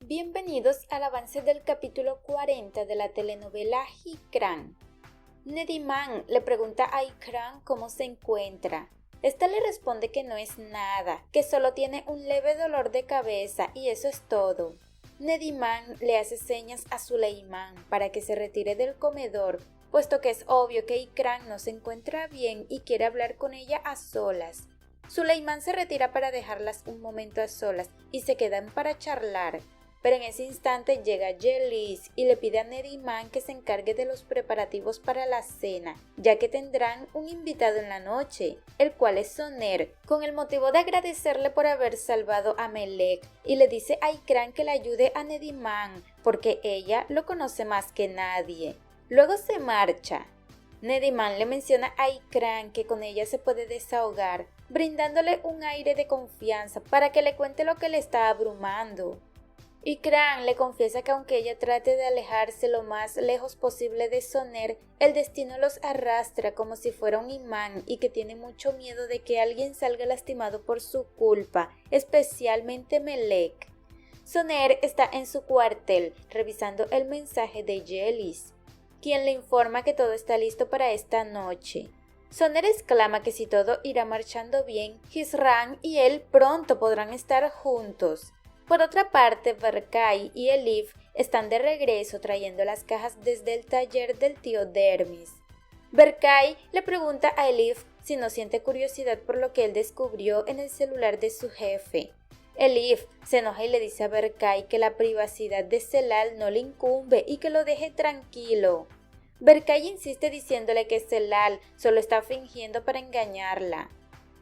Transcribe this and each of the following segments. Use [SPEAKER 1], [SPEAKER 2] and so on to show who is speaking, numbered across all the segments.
[SPEAKER 1] Bienvenidos al avance del capítulo 40 de la telenovela Ikran. Nediman le pregunta a Ikran cómo se encuentra. Esta le responde que no es nada, que solo tiene un leve dolor de cabeza y eso es todo. Nediman le hace señas a Suleiman para que se retire del comedor, puesto que es obvio que Ikran no se encuentra bien y quiere hablar con ella a solas. Suleiman se retira para dejarlas un momento a solas y se quedan para charlar. Pero en ese instante llega Yelis y le pide a Nediman que se encargue de los preparativos para la cena, ya que tendrán un invitado en la noche, el cual es Soner, con el motivo de agradecerle por haber salvado a Melek, y le dice a Ikran que le ayude a Nediman, porque ella lo conoce más que nadie. Luego se marcha. Nediman le menciona a Ikran que con ella se puede desahogar, brindándole un aire de confianza para que le cuente lo que le está abrumando. Ikran le confiesa que aunque ella trate de alejarse lo más lejos posible de Soner, el destino los arrastra como si fuera un imán y que tiene mucho miedo de que alguien salga lastimado por su culpa, especialmente Melek. Soner está en su cuartel revisando el mensaje de Yelis, quien le informa que todo está listo para esta noche. Soner exclama que si todo irá marchando bien, Hizran y él pronto podrán estar juntos. Por otra parte, Berkay y Elif están de regreso trayendo las cajas desde el taller del tío Dermis. Berkay le pregunta a Elif si no siente curiosidad por lo que él descubrió en el celular de su jefe. Elif se enoja y le dice a Berkay que la privacidad de Celal no le incumbe y que lo deje tranquilo. Berkay insiste diciéndole que Celal solo está fingiendo para engañarla.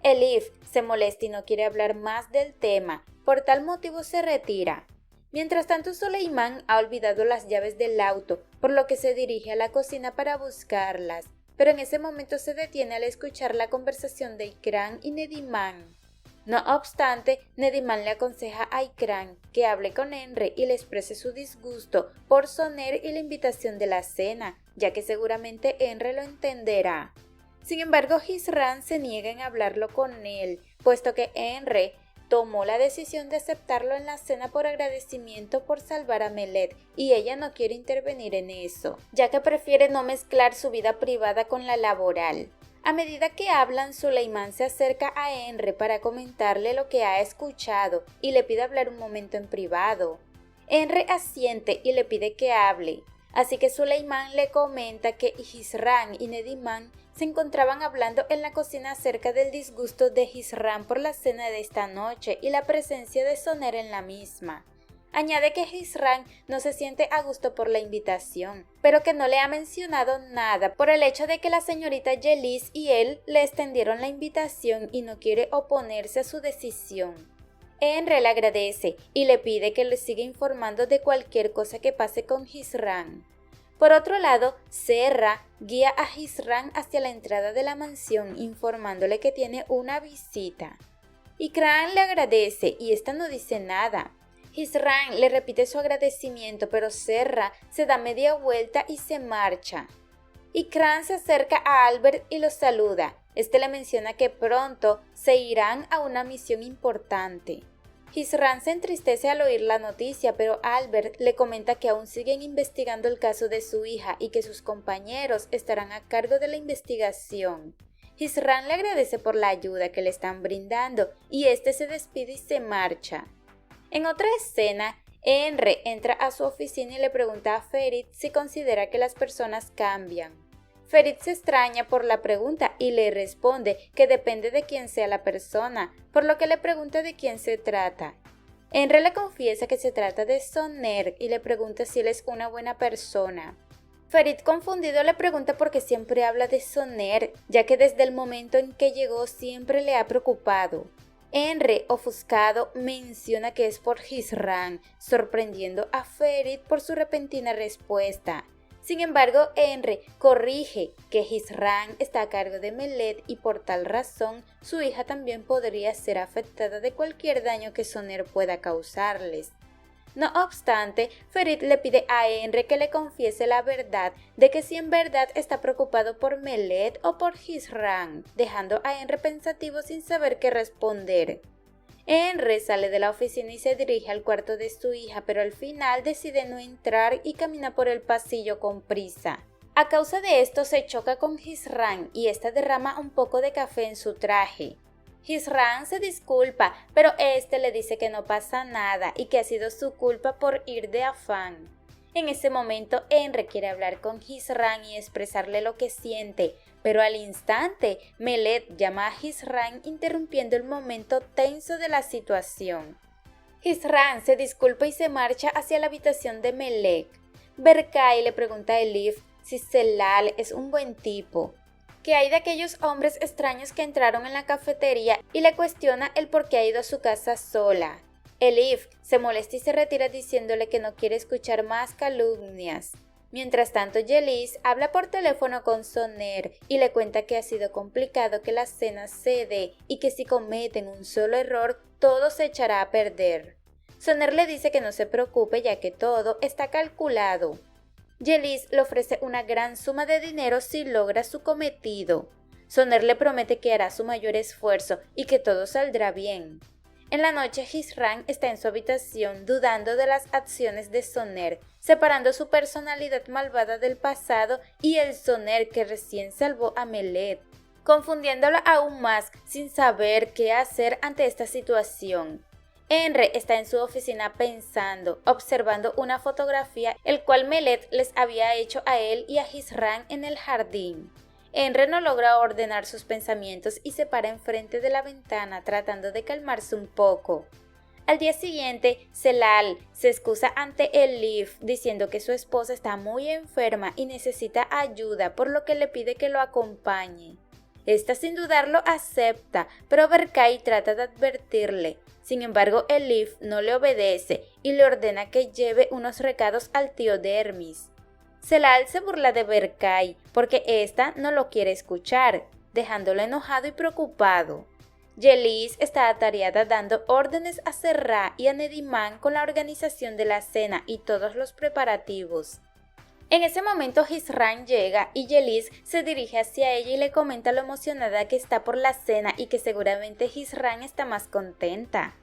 [SPEAKER 1] Elif se molesta y no quiere hablar más del tema, por tal motivo se retira. Mientras tanto, Suleiman ha olvidado las llaves del auto, por lo que se dirige a la cocina para buscarlas, pero en ese momento se detiene al escuchar la conversación de Ikran y Nediman. No obstante, Nediman le aconseja a Ikran que hable con Enre y le exprese su disgusto por Soner y la invitación de la cena, ya que seguramente Enre lo entenderá. Sin embargo, Hizran se niega en hablarlo con él, puesto que Enre tomó la decisión de aceptarlo en la cena por agradecimiento por salvar a Melek y ella no quiere intervenir en eso, ya que prefiere no mezclar su vida privada con la laboral. A medida que hablan, Suleiman se acerca a Enre para comentarle lo que ha escuchado y le pide hablar un momento en privado. Enre asiente y le pide que hable, así que Suleiman le comenta que Hizran y Nediman se encontraban hablando en la cocina acerca del disgusto de Hizran por la cena de esta noche y la presencia de Soner en la misma. Añade que Hizran no se siente a gusto por la invitación, pero que no le ha mencionado nada por el hecho de que la señorita Yelis y él le extendieron la invitación y no quiere oponerse a su decisión. Enre le agradece y le pide que le siga informando de cualquier cosa que pase con Hizran. Por otro lado, Serra guía a Hizran hacia la entrada de la mansión informándole que tiene una visita. Ikran le agradece y esta no dice nada. Hizran le repite su agradecimiento, pero Serra se da media vuelta y se marcha. Ikran se acerca a Albert y lo saluda. Este le menciona que pronto se irán a una misión importante. Hizran se entristece al oír la noticia, pero Albert le comenta que aún siguen investigando el caso de su hija y que sus compañeros estarán a cargo de la investigación. Hizran le agradece por la ayuda que le están brindando y este se despide y se marcha. En otra escena, Enre entra a su oficina y le pregunta a Ferit si considera que las personas cambian. Ferit se extraña por la pregunta y le responde que depende de quién sea la persona, por lo que le pregunta de quién se trata. Enre le confiesa que se trata de Soner y le pregunta si él es una buena persona. Ferit confundido le pregunta por qué siempre habla de Soner, ya que desde el momento en que llegó siempre le ha preocupado. Enre, ofuscado, menciona que es por Hizran, sorprendiendo a Ferit por su repentina respuesta. Sin embargo, Enre corrige que Hizran está a cargo de Melek y por tal razón su hija también podría ser afectada de cualquier daño que Soner pueda causarles. No obstante, Ferit le pide a Enre que le confiese la verdad de que si en verdad está preocupado por Melek o por Hizran, dejando a Enre pensativo sin saber qué responder. Henry sale de la oficina y se dirige al cuarto de su hija, pero al final decide no entrar y camina por el pasillo con prisa. A causa de esto se choca con Hizran y esta derrama un poco de café en su traje. Hizran se disculpa, pero este le dice que no pasa nada y que ha sido su culpa por ir de afán. En ese momento Henry quiere hablar con Hizran y expresarle lo que siente, pero al instante Melek llama a Hizran interrumpiendo el momento tenso de la situación. Hizran se disculpa y se marcha hacia la habitación de Melek. Berkay le pregunta a Elif si Celal es un buen tipo. Que hay de aquellos hombres extraños que entraron en la cafetería y le cuestiona el por qué ha ido a su casa sola. Elif se molesta y se retira diciéndole que no quiere escuchar más calumnias. Mientras tanto, Yeliz habla por teléfono con Soner y le cuenta que ha sido complicado que la cena se dé y que si cometen un solo error, todo se echará a perder. Soner le dice que no se preocupe ya que todo está calculado. Yeliz le ofrece una gran suma de dinero si logra su cometido. Soner le promete que hará su mayor esfuerzo y que todo saldrá bien. En la noche, Hizran está en su habitación dudando de las acciones de Soner, separando su personalidad malvada del pasado y el Soner que recién salvó a Melek, confundiéndola aún más sin saber qué hacer ante esta situación. Henry está en su oficina pensando, observando una fotografía el cual Melek les había hecho a él y a Hizran en el jardín. Henry no logra ordenar sus pensamientos y se para enfrente de la ventana tratando de calmarse un poco. Al día siguiente, Celal se excusa ante Elif diciendo que su esposa está muy enferma y necesita ayuda, por lo que le pide que lo acompañe. Esta sin dudarlo acepta, pero Berkay trata de advertirle. Sin embargo, Elif no le obedece y le ordena que lleve unos recados al tío Dermis. Celal se burla de Berkay porque ésta no lo quiere escuchar, dejándolo enojado y preocupado. Yeliz está atareada dando órdenes a Serra y a Nediman con la organización de la cena y todos los preparativos. En ese momento Hizran llega y Yeliz se dirige hacia ella y le comenta lo emocionada que está por la cena y que seguramente Hizran está más contenta.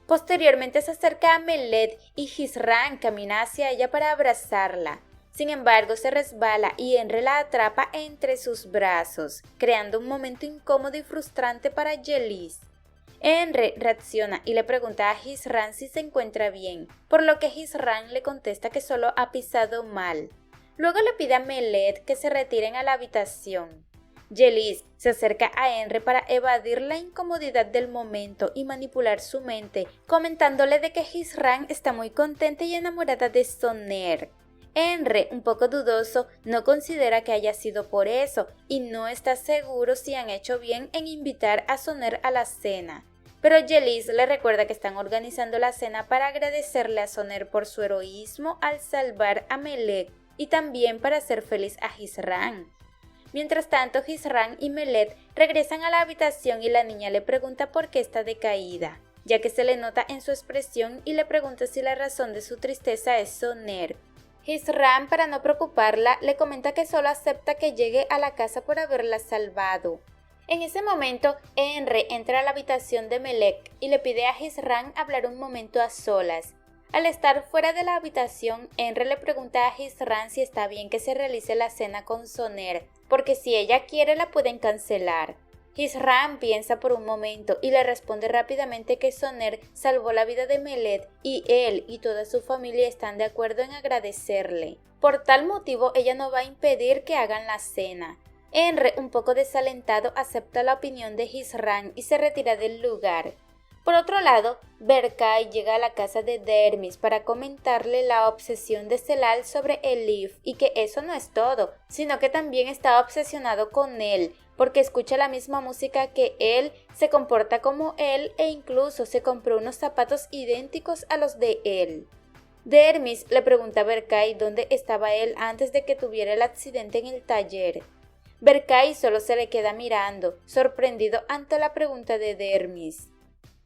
[SPEAKER 1] Posteriormente se acerca a Melek y Hizran camina hacia ella para abrazarla. Sin embargo, se resbala y Henry la atrapa entre sus brazos, creando un momento incómodo y frustrante para Yeliz. Henry reacciona y le pregunta a Hizran si se encuentra bien, por lo que Hizran le contesta que solo ha pisado mal. Luego le pide a Melek que se retiren a la habitación. Yeliz se acerca a Henry para evadir la incomodidad del momento y manipular su mente, comentándole de que Hizran está muy contenta y enamorada de Soner. Henry, un poco dudoso, no considera que haya sido por eso y no está seguro si han hecho bien en invitar a Soner a la cena. Pero Yeliz le recuerda que están organizando la cena para agradecerle a Soner por su heroísmo al salvar a Melek y también para hacer feliz a Hizran. Mientras tanto, Hizran y Melek regresan a la habitación y la niña le pregunta por qué está decaída, ya que se le nota en su expresión y le pregunta si la razón de su tristeza es Soner. Hizran, para no preocuparla, le comenta que solo acepta que llegue a la casa por haberla salvado. En ese momento, Henry entra a la habitación de Melek y le pide a Hizran hablar un momento a solas. Al estar fuera de la habitación, Henry le pregunta a Hizran si está bien que se realice la cena con Soner, porque si ella quiere la pueden cancelar. Hizran piensa por un momento y le responde rápidamente que Soner salvó la vida de Melek y él y toda su familia están de acuerdo en agradecerle. Por tal motivo, ella no va a impedir que hagan la cena. Henry, un poco desalentado, acepta la opinión de Hizran y se retira del lugar. Por otro lado, Berkay llega a la casa de Dermis para comentarle la obsesión de Celal sobre Elif y que eso no es todo, sino que también está obsesionado con él, porque escucha la misma música que él, se comporta como él e incluso se compró unos zapatos idénticos a los de él. Dermis le pregunta a Berkay dónde estaba él antes de que tuviera el accidente en el taller. Berkay solo se le queda mirando, sorprendido ante la pregunta de Dermis.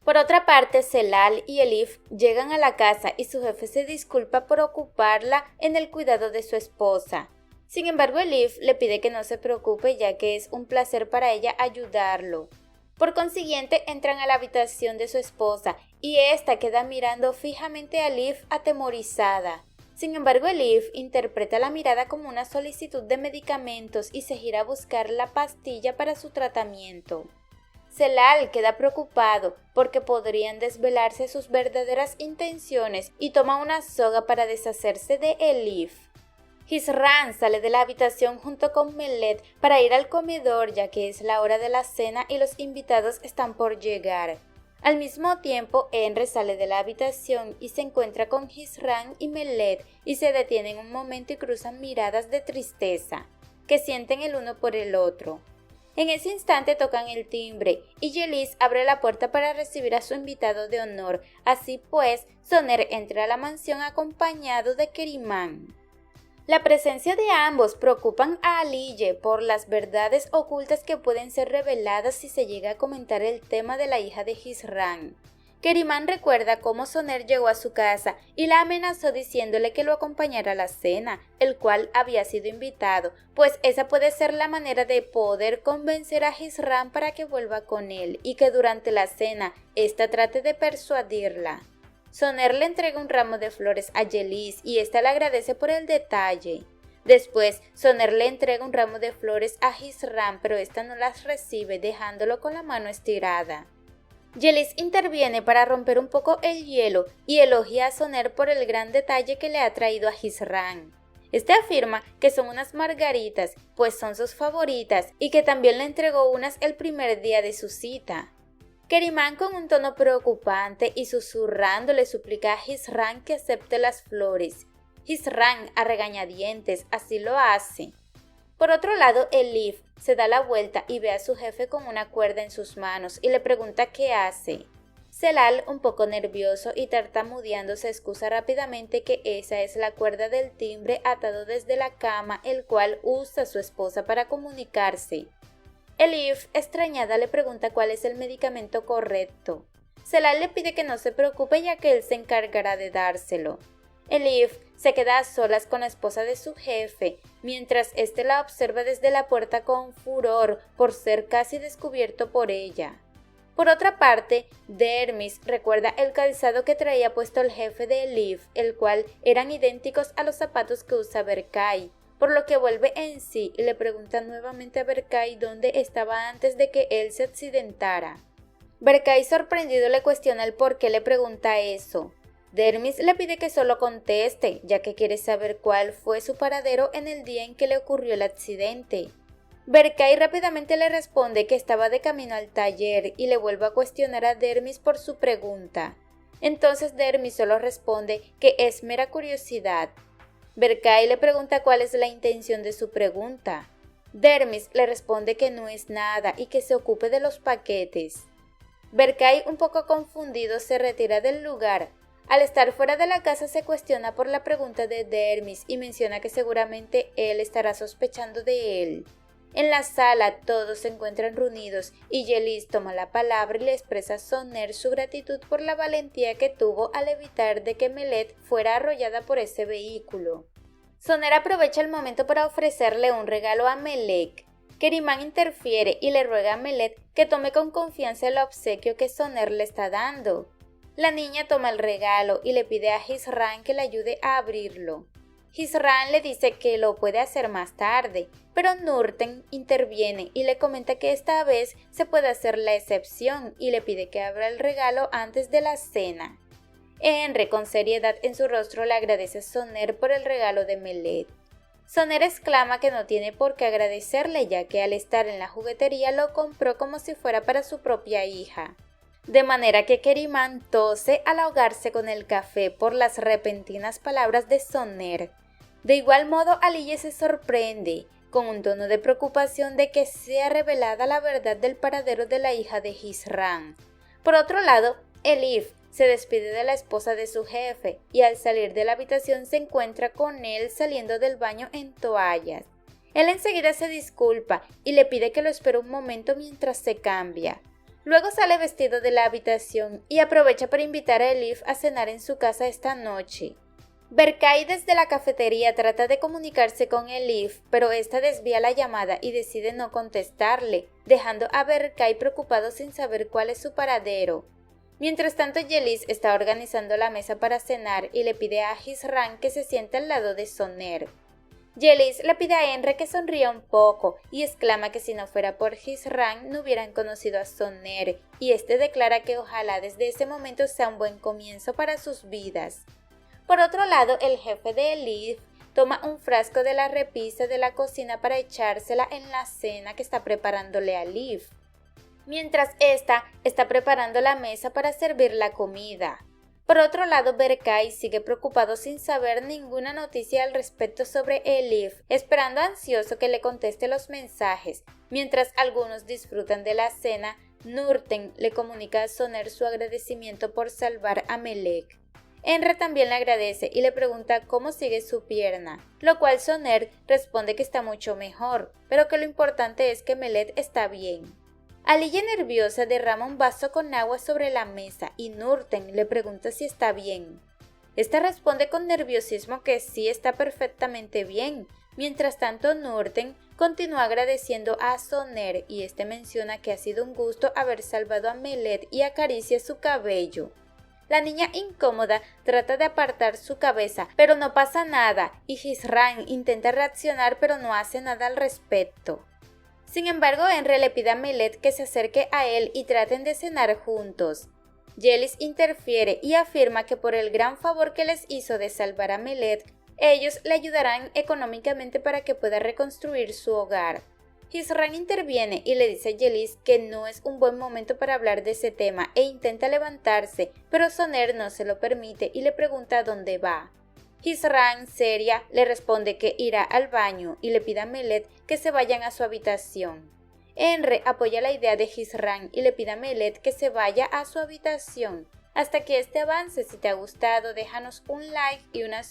[SPEAKER 1] Por otra parte, Celal y Elif llegan a la casa y su jefe se disculpa por ocuparla en el cuidado de su esposa. Sin embargo, Elif le pide que no se preocupe ya que es un placer para ella ayudarlo. Por consiguiente, entran a la habitación de su esposa y ésta queda mirando fijamente a Liv atemorizada. Sin embargo, Liv interpreta la mirada como una solicitud de medicamentos y se gira a buscar la pastilla para su tratamiento. Celal queda preocupado porque podrían desvelarse sus verdaderas intenciones y toma una soga para deshacerse de Liv. Hizran sale de la habitación junto con Melet para ir al comedor ya que es la hora de la cena y los invitados están por llegar. Al mismo tiempo, Enre sale de la habitación y se encuentra con Hizran y Melet y se detienen un momento y cruzan miradas de tristeza, que sienten el uno por el otro. En ese instante tocan el timbre y Yelis abre la puerta para recibir a su invitado de honor. Así pues, Soner entra a la mansión acompañado de Keriman. La presencia de ambos preocupan a Aliye por las verdades ocultas que pueden ser reveladas si se llega a comentar el tema de la hija de Hizran. Keriman recuerda cómo Soner llegó a su casa y la amenazó diciéndole que lo acompañara a la cena, el cual había sido invitado, pues esa puede ser la manera de poder convencer a Hizran para que vuelva con él y que durante la cena ésta trate de persuadirla. Soner le entrega un ramo de flores a Yelis y ésta le agradece por el detalle. Después, Soner le entrega un ramo de flores a Hizran, pero ésta no las recibe, dejándolo con la mano estirada. Yelis interviene para romper un poco el hielo y elogia a Soner por el gran detalle que le ha traído a Hizran. Este afirma que son unas margaritas, pues son sus favoritas, y que también le entregó unas el primer día de su cita. Keriman con un tono preocupante y susurrando le suplica a Hizran que acepte las flores. Hizran, a regañadientes, así lo hace. Por otro lado, Liv se da la vuelta y ve a su jefe con una cuerda en sus manos y le pregunta qué hace. Celal, un poco nervioso y tartamudeando, se excusa rápidamente que esa es la cuerda del timbre atado desde la cama, el cual usa su esposa para comunicarse. Liv, extrañada, le pregunta cuál es el medicamento correcto. Celal le pide que no se preocupe ya que él se encargará de dárselo. Liv se queda a solas con la esposa de su jefe, mientras éste la observa desde la puerta con furor por ser casi descubierto por ella. Por otra parte, Dermis recuerda el calzado que traía puesto el jefe de Liv, el cual eran idénticos a los zapatos que usa Berkay, por lo que vuelve en sí y le pregunta nuevamente a Berkay dónde estaba antes de que él se accidentara. Berkay, sorprendido, le cuestiona el por qué le pregunta eso. Dermis le pide que solo conteste, ya que quiere saber cuál fue su paradero en el día en que le ocurrió el accidente. Berkay rápidamente le responde que estaba de camino al taller y le vuelve a cuestionar a Dermis por su pregunta. Entonces Dermis solo responde que es mera curiosidad. Berkay le pregunta cuál es la intención de su pregunta. Dermis le responde que no es nada y que se ocupe de los paquetes. Berkay, un poco confundido, se retira del lugar. Al estar fuera de la casa se cuestiona por la pregunta de Dermis y menciona que seguramente él estará sospechando de él. En la sala todos se encuentran reunidos y Yelis toma la palabra y le expresa a Soner su gratitud por la valentía que tuvo al evitar de que Melet fuera arrollada por ese vehículo. Soner aprovecha el momento para ofrecerle un regalo a Melek. Keriman interfiere y le ruega a Melet que tome con confianza el obsequio que Soner le está dando. La niña toma el regalo y le pide a Hizran que le ayude a abrirlo. Hizran le dice que lo puede hacer más tarde, pero Nurten interviene y le comenta que esta vez se puede hacer la excepción y le pide que abra el regalo antes de la cena. Enre, con seriedad en su rostro, le agradece a Soner por el regalo de Melet. Soner exclama que no tiene por qué agradecerle ya que al estar en la juguetería lo compró como si fuera para su propia hija. De manera que Keriman tose al ahogarse con el café por las repentinas palabras de Soner. De igual modo, Aliye se sorprende, con un tono de preocupación de que sea revelada la verdad del paradero de la hija de Hizran. Por otro lado, Liv se despide de la esposa de su jefe y al salir de la habitación se encuentra con él saliendo del baño en toallas. Él enseguida se disculpa y le pide que lo espere un momento mientras se cambia. Luego sale vestido de la habitación y aprovecha para invitar a Liv a cenar en su casa esta noche. Berkay desde la cafetería trata de comunicarse con Elif, pero esta desvía la llamada y decide no contestarle, dejando a Berkay preocupado sin saber cuál es su paradero. Mientras tanto, Yelis está organizando la mesa para cenar y le pide a Hizran que se siente al lado de Soner. Yelis le pide a Enre que sonría un poco y exclama que si no fuera por Hizran no hubieran conocido a Soner, y este declara que ojalá desde ese momento sea un buen comienzo para sus vidas. Por otro lado, el jefe de Elif toma un frasco de la repisa de la cocina para echársela en la cena que está preparándole a Elif, mientras ésta está preparando la mesa para servir la comida. Por otro lado, Berkay sigue preocupado sin saber ninguna noticia al respecto sobre Elif, esperando ansioso que le conteste los mensajes. Mientras algunos disfrutan de la cena, Nurten le comunica a Soner su agradecimiento por salvar a Melek. Enre también le agradece y le pregunta cómo sigue su pierna, lo cual Soner responde que está mucho mejor, pero que lo importante es que Melek está bien. Aliye nerviosa derrama un vaso con agua sobre la mesa y Nurten le pregunta si está bien. Esta responde con nerviosismo que sí está perfectamente bien. Mientras tanto, Nurten continúa agradeciendo a Soner y este menciona que ha sido un gusto haber salvado a Melek y acaricia su cabello. La niña incómoda trata de apartar su cabeza, pero no pasa nada, y Hizran intenta reaccionar pero no hace nada al respecto. Sin embargo, Enre le pide a Melek que se acerque a él y traten de cenar juntos. Yelis interfiere y afirma que por el gran favor que les hizo de salvar a Melek, ellos le ayudarán económicamente para que pueda reconstruir su hogar. Hizran interviene y le dice a Yelis que no es un buen momento para hablar de ese tema e intenta levantarse, pero Soner no se lo permite y le pregunta a dónde va. Hizran, seria, le responde que irá al baño y le pide a Melek que se vayan a su habitación. Enre apoya la idea de Hizran y le pide a Melek que se vaya a su habitación. Hasta que este avance, si te ha gustado, déjanos un like y una